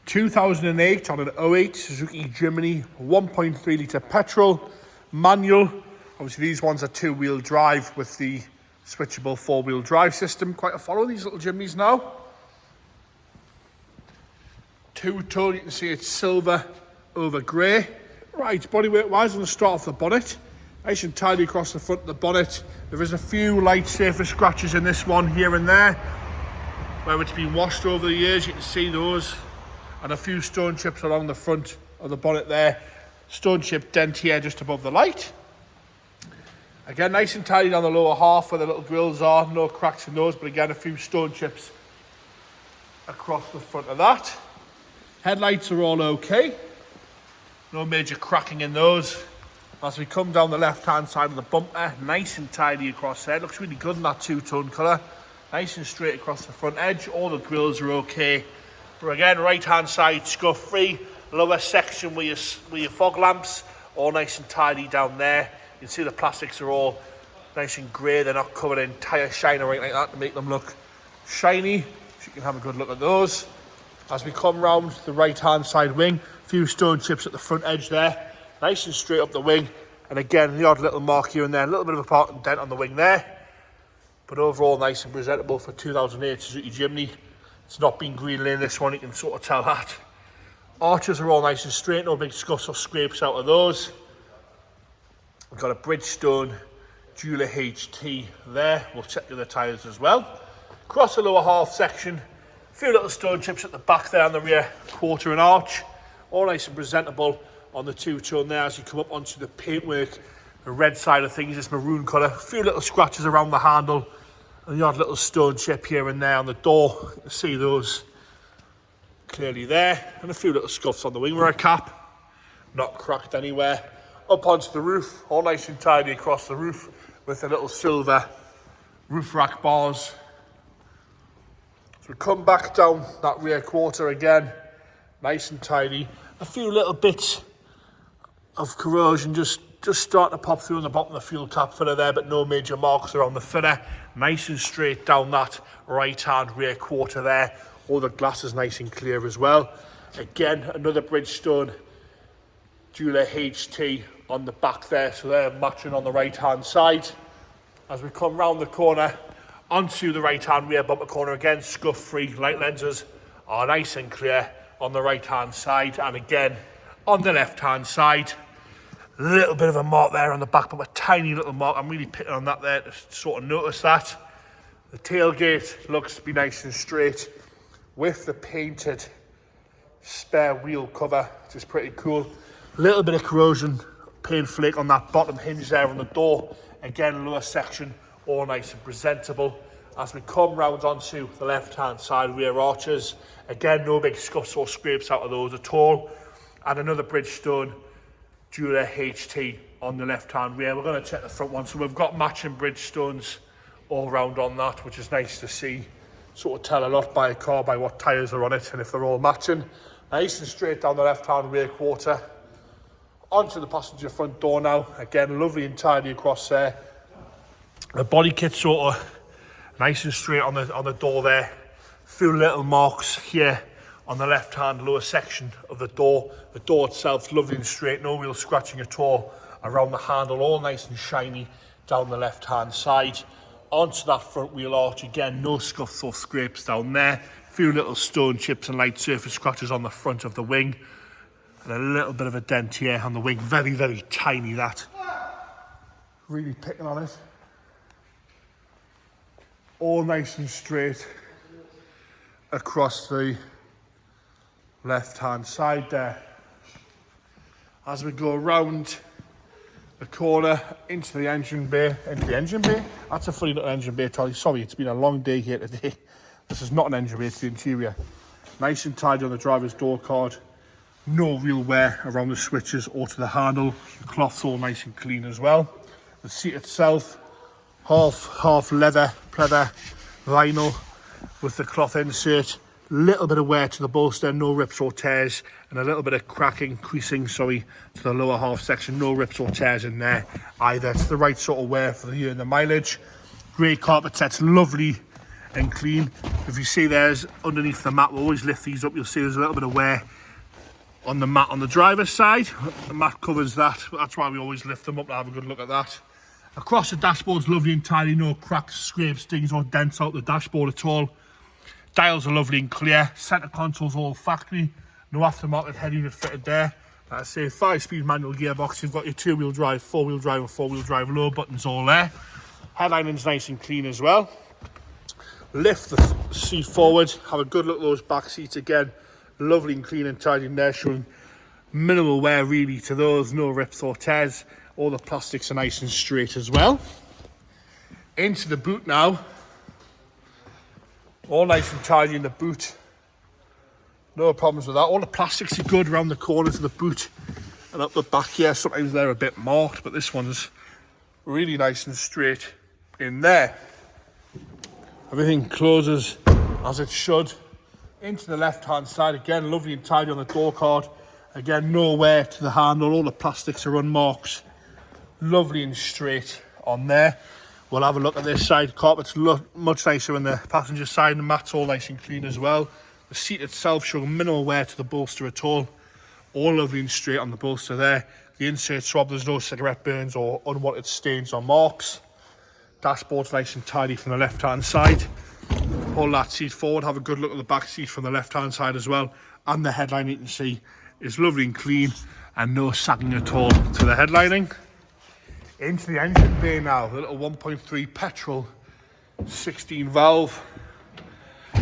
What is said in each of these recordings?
2008 on an '08 Suzuki Jimny, 1.3 litre petrol, manual. Obviously these ones are two-wheel drive with the switchable four-wheel drive system. Quite a follow, these little Jimnys now. Two-tone, you can see it's silver over grey. Right, bodywork-wise, I'm going to start off the bonnet. Nice and tidy across the front of the bonnet. There is a few light surface scratches in this one here and there, where it's been washed over the years. You can see those. And a few stone chips along the front of the bonnet there. Stone chip dent here just above the light. Again, nice and tidy down the lower half where the little grills are. No cracks in those, but again, a few stone chips across the front of that. Headlights are all okay. No major cracking in those. As we come down the left-hand side of the bumper, nice and tidy across there. Looks really good in that two-tone colour. Nice and straight across the front edge. All the grills are okay. But again, right-hand side scuff-free. Lower section with your fog lamps, all nice and tidy down there. You can see the plastics are all nice and grey. They're not covered in tyre shine or anything like that to make them look shiny. So you can have a good look at those. As we come round the right-hand side wing, a few stone chips at the front edge there. Nice and straight up the wing. And again, the odd little mark here and there. A little bit of a part and dent on the wing there. But overall, nice and presentable for 2008 Suzuki Jimny. It's not been green in this one, you can sort of tell that. Arches are all nice and straight, no big scuffs or scrapes out of those. We've got a Bridgestone Jeweler HT there. We'll check the other tyres as well. Across the lower half section, a few little stone chips at the back there on the rear quarter and arch. All nice and presentable on the two-tone there as you come up onto the paintwork. The red side of things, this maroon colour. A few little scratches around the handle. And the odd little stone chip here and there on the door. You can see those clearly there. And a few little scuffs on the wing mirror cap. Not cracked anywhere. Up onto the roof, all nice and tidy across the roof with the little silver roof rack bars. So we come back down that rear quarter again. Nice and tidy. A few little bits of corrosion just starting to pop through on the bottom of the fuel cap filler there, but no major marks around the filler. Nice and straight down that right-hand rear quarter there. All the glass is nice and clear as well. Again, another Bridgestone Jeweler HT on the back there, so they're matching on the right-hand side. As we come round the corner onto the right-hand rear bumper corner, again, scuff-free. Light lenses are nice and clear on the right-hand side, and again, on the left-hand side. A little bit of a mark there on the back, but a tiny little mark. I'm really picking on that there to sort of notice that. The tailgate looks to be nice and straight with the painted spare wheel cover, which is pretty cool. A little bit of corrosion, paint flake on that bottom hinge there on the door. Again, lower section, all nice and presentable. As we come round onto the left-hand side rear arches, again, no big scuffs or scrapes out of those at all. And another Bridgestone Jeweler HT on the left-hand rear. We're going to check the front one. So we've got matching Bridgestones all round on that, which is nice to see. Sort of tell a lot by a car by what tyres are on it and if they're all matching. Nice and straight down the left-hand rear quarter. Onto the passenger front door now. Again, lovely and tidy across there. The body kit sort of nice and straight on the door there. A few little marks here on the left-hand lower section of the door. The door itself lovely and straight, no real scratching at all around the handle, all nice and shiny down the left-hand side. Onto that front wheel arch, again, no scuffs or scrapes down there. A few little stone chips and light surface scratches on the front of the wing. And a little bit of a dent here on the wing, very, very tiny that. Really picking on it. All nice and straight across the left-hand side there. As we go around the corner into the engine bay, That's a funny little engine bay, Charlie. Sorry, it's been a long day here today. This is not an engine bay, it's the interior. Nice and tidy on the driver's door card. No real wear around the switches or to the handle. The cloth's all nice and clean as well. The seat itself, half leather, pleather, vinyl with the cloth insert. Little bit of wear to the bolster, no rips or tears, and a little bit of creasing, to the lower half section. No rips or tears in there either. It's the right sort of wear for the year and the mileage. Grey carpet sets, lovely and clean. If you see there's underneath the mat, we'll always lift these up. You'll see there's a little bit of wear on the mat on the driver's side. The mat covers that, but that's why we always lift them up to have a good look at that. Across the dashboard's lovely and tidy, no cracks, scrapes, dings or dents out the dashboard at all. Dials are lovely and clear. Centre console's all factory, no aftermarket head unit fitted there. Like I say, 5-speed manual gearbox. You've got your 2-wheel drive, 4-wheel drive and 4-wheel drive low buttons all there. Headlining's nice and clean as well. Lift the seat forward, have a good look at those back seats again. Lovely and clean and tidy in there, showing minimal wear really to those, no rips or tears. All the plastics are nice and straight as well. Into the boot now. All nice and tidy in the boot. No problems with that. All the plastics are good around the corners of the boot and up the back here. Sometimes they're a bit marked, but this one's really nice and straight in there. Everything closes as it should. Into the left hand side again, lovely and tidy on the door card. Again, no wear to the handle, all the plastics are unmarked. Lovely and straight on there. We'll have a look at this side. Carpet's much nicer on the passenger side, and the mat's all nice and clean as well. The seat itself showing minimal wear to the bolster at all. All lovely and straight on the bolster there. The insert swab, there's no cigarette burns or unwanted stains or marks. Dashboard's nice and tidy from the left hand side. Pull that seat forward, have a good look at the back seat from the left hand side as well. And the headline, you can see, is lovely and clean and no sagging at all to the headlining. Into the engine bay now, the little 1.3 petrol 16 valve.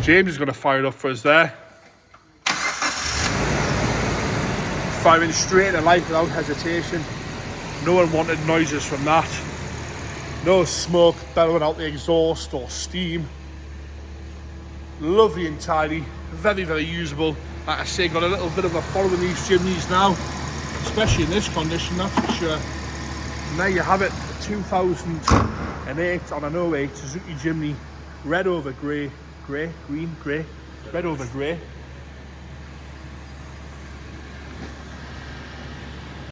James is going to fire it up for us there. Firing straight to life without hesitation. No unwanted noises from that. No smoke bellowing out the exhaust or steam. Lovely and tidy, very, very usable. Like I say, got a little bit of a follow in these Jimneys now, especially in this condition, that's for sure. And there you have it, a 2008 on an 08 Suzuki Jimny, red over grey, red over grey.